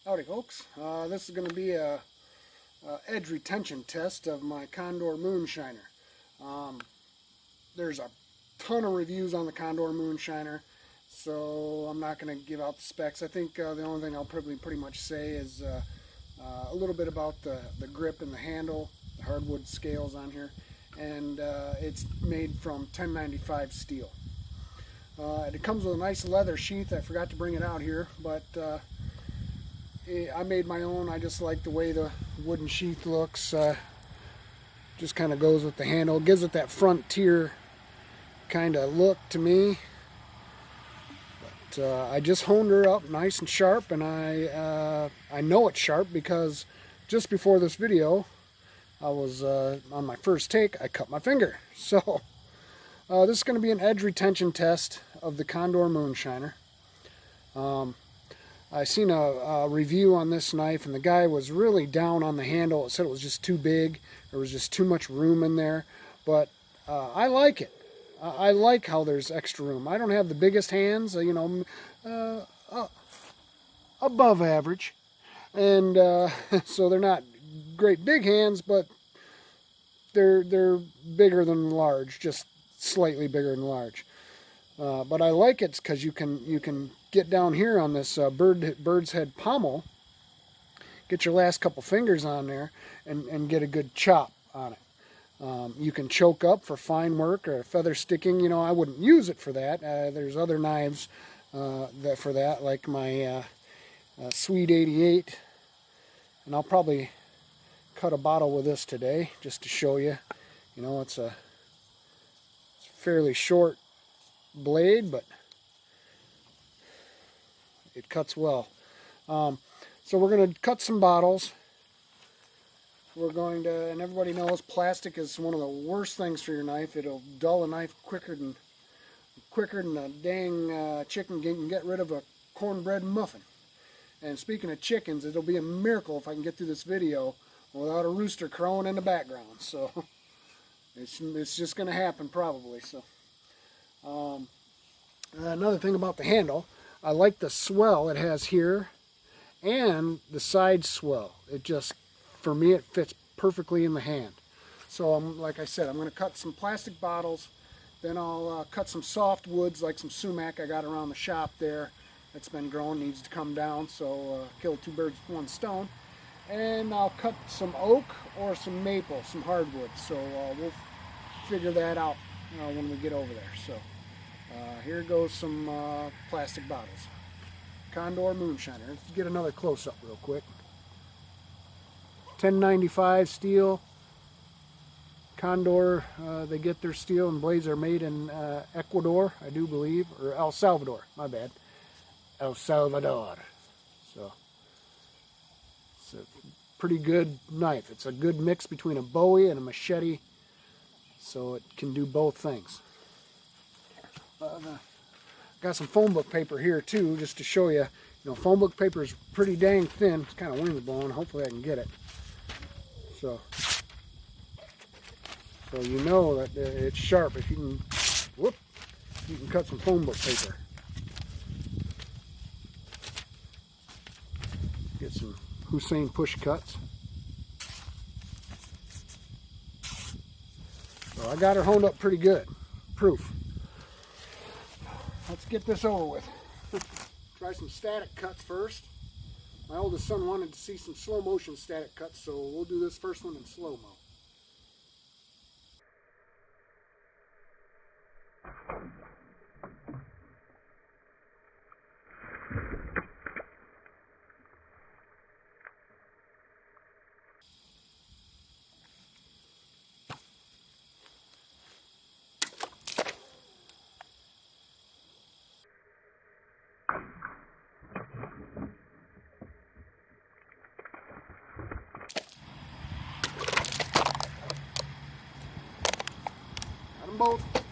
Howdy folks, this is going to be a edge retention test of my Condor Moonshiner. There's a ton of reviews on the Condor Moonshiner, so I'm not going to give out the specs. I think the only thing I'll probably pretty much say is a little bit about the grip and the handle, the hardwood scales on here, and it's made from 1095 steel. It comes with a nice leather sheath. I forgot to bring it out here, but I made my own. I just like the way the wooden sheath looks. Just kind of goes with the handle. It gives it that frontier kind of look to me. But I just honed her up nice and sharp, and I know it's sharp because just before this video, I was on my first take, I cut my finger. So this is going to be an edge retention test of the Condor Moonshiner. I seen a review on this knife, and the guy was really down on the handle. It said it was just too big. There was just too much room in there. But I like it. I like how there's extra room. I don't have the biggest hands, you know, above average. And so they're not great big hands, but they're bigger than large, just slightly bigger than large. But I like it because you can get down here on this bird's head pommel, get your last couple fingers on there, and get a good chop on it. You can choke up for fine work or feather sticking. You know, I wouldn't use it for that. There's other knives for that, like my Sweet 88, and I'll probably cut a bottle with this today just to show you. You know, it's a fairly short blade, but it cuts well. So we're going to cut some bottles. We're going to, and everybody knows plastic is one of the worst things for your knife. It'll dull a knife quicker than a dang chicken can get rid of a cornbread muffin. And speaking of chickens, it'll be a miracle if I can get through this video without a rooster crowing in the background. So it's just going to happen probably. So another thing about the handle, I like the swell it has here and the side swell. It just, for me, it fits perfectly in the hand. So like I said, I'm going to cut some plastic bottles, then I'll cut some soft woods like some sumac I got around the shop there. It's been grown, needs to come down, so kill two birds with one stone. And I'll cut some oak or some maple, some hardwood. So we'll figure that out when we get over there. So here goes some plastic bottles. Condor Moonshiner. Let's get another close-up real quick. 1095 steel. Condor, they get their steel and blades are made in Ecuador, I do believe, or El Salvador, my bad. El Salvador. So it's a pretty good knife. It's a good mix between a Bowie and a machete, so it can do both things. Got some phone book paper here too, just to show you. You know, phone book paper is pretty dang thin. It's kind of wind blowing. Hopefully I can get it. So you know that it's sharp. If you can, you can cut some phone book paper. Get some Hussein push cuts. So I got her honed up pretty good. Proof. Let's get this over with. Try some static cuts first. My oldest son wanted to see some slow motion static cuts, so we'll do this first one in slow-mo. Both.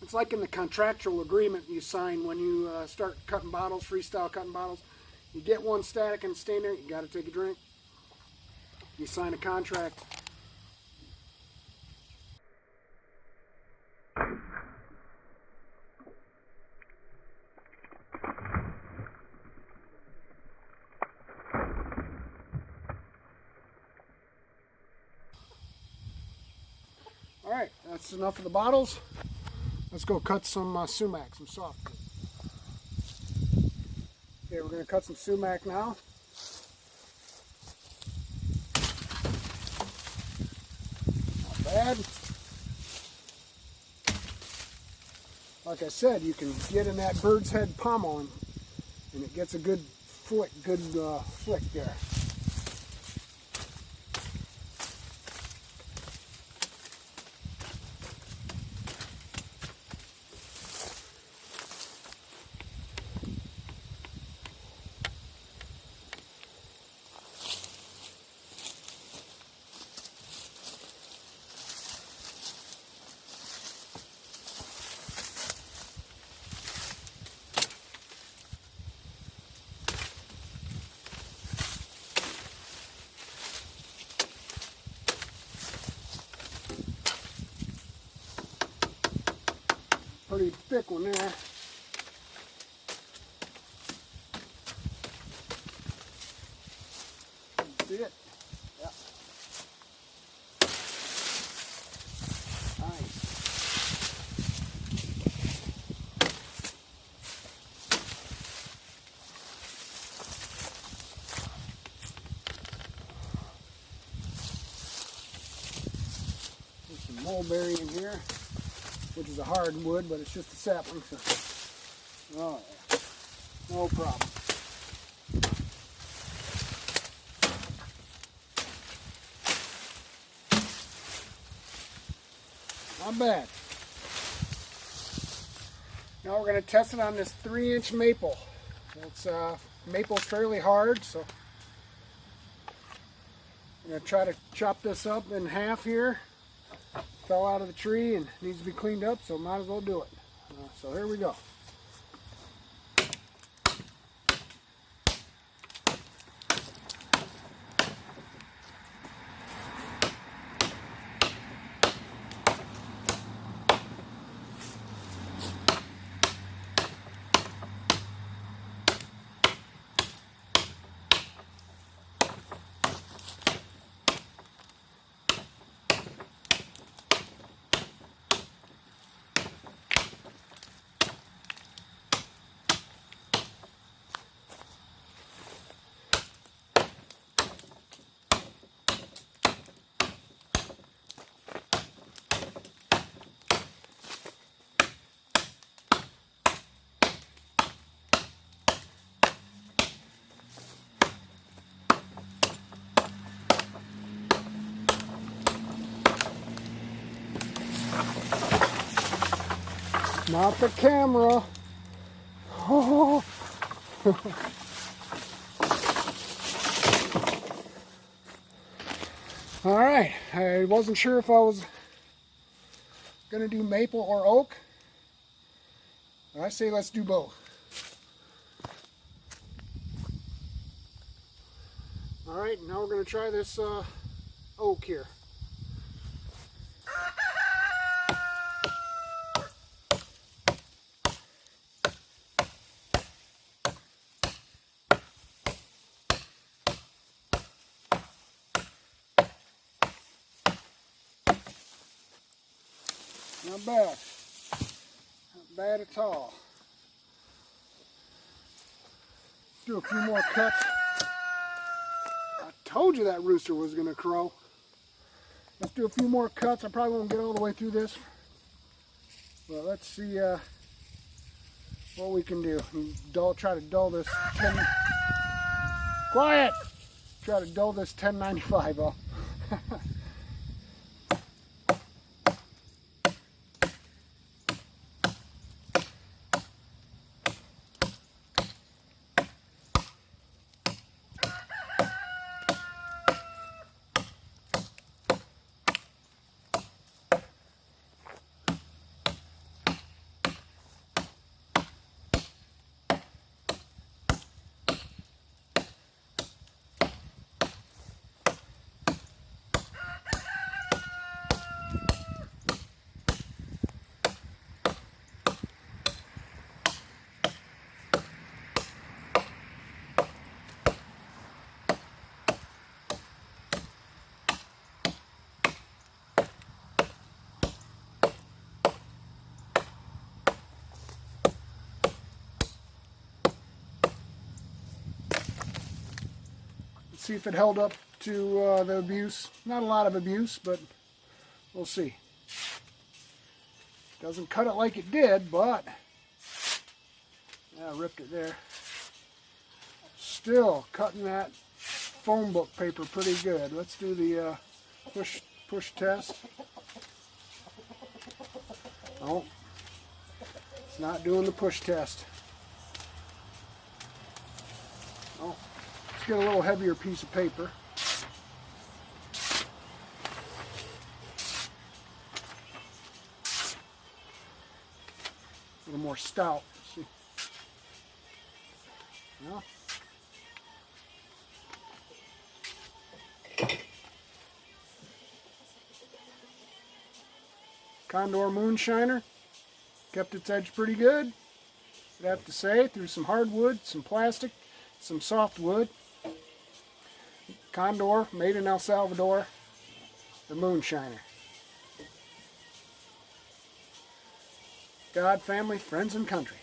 It's like in the contractual agreement you sign when you start cutting bottles, freestyle cutting bottles. You get one static and stay there, you got to take a drink. You sign a contract. Alright, that's enough of the bottles. Let's go cut some sumac, some soft. Okay, we're going to cut some sumac now. Not bad. Like I said, you can get in that bird's head pommel and it gets a good flick there. Pretty thick one there. See it? Yeah. Nice. There's some mulberry in here, which is a hardwood, but it's just a sapling, so oh yeah, no problem. Not bad. Now we're going to test it on this 3-inch maple. It's maple's fairly hard, so I'm going to try to chop this up in half here. Fell out of the tree and needs to be cleaned up, so might as well do it. So here we go. Not the camera. Oh. All right, I wasn't sure if I was going to do maple or oak. I say let's do both. All right, now we're going to try this oak here. Not bad. Not bad at all. Let's do a few more cuts. I told you that rooster was going to crow. Let's do a few more cuts. I probably won't get all the way through this. But let's see what we can do. Try to dull this 10... Quiet! Try to dull this 1095 off. see if it held up to the abuse. Not a lot of abuse, but we'll see. Doesn't cut it like it did, but yeah, I ripped it there. Still cutting that phone book paper pretty good. Let's do the push test. Oh, it's not doing the push test. Oh, let's get a little heavier piece of paper. A little more stout. Let's see. No. Condor Moonshiner kept its edge pretty good, I'd have to say, through some hardwood, some plastic, some softwood. Condor, made in El Salvador, the Moonshiner. God, family, friends, and country.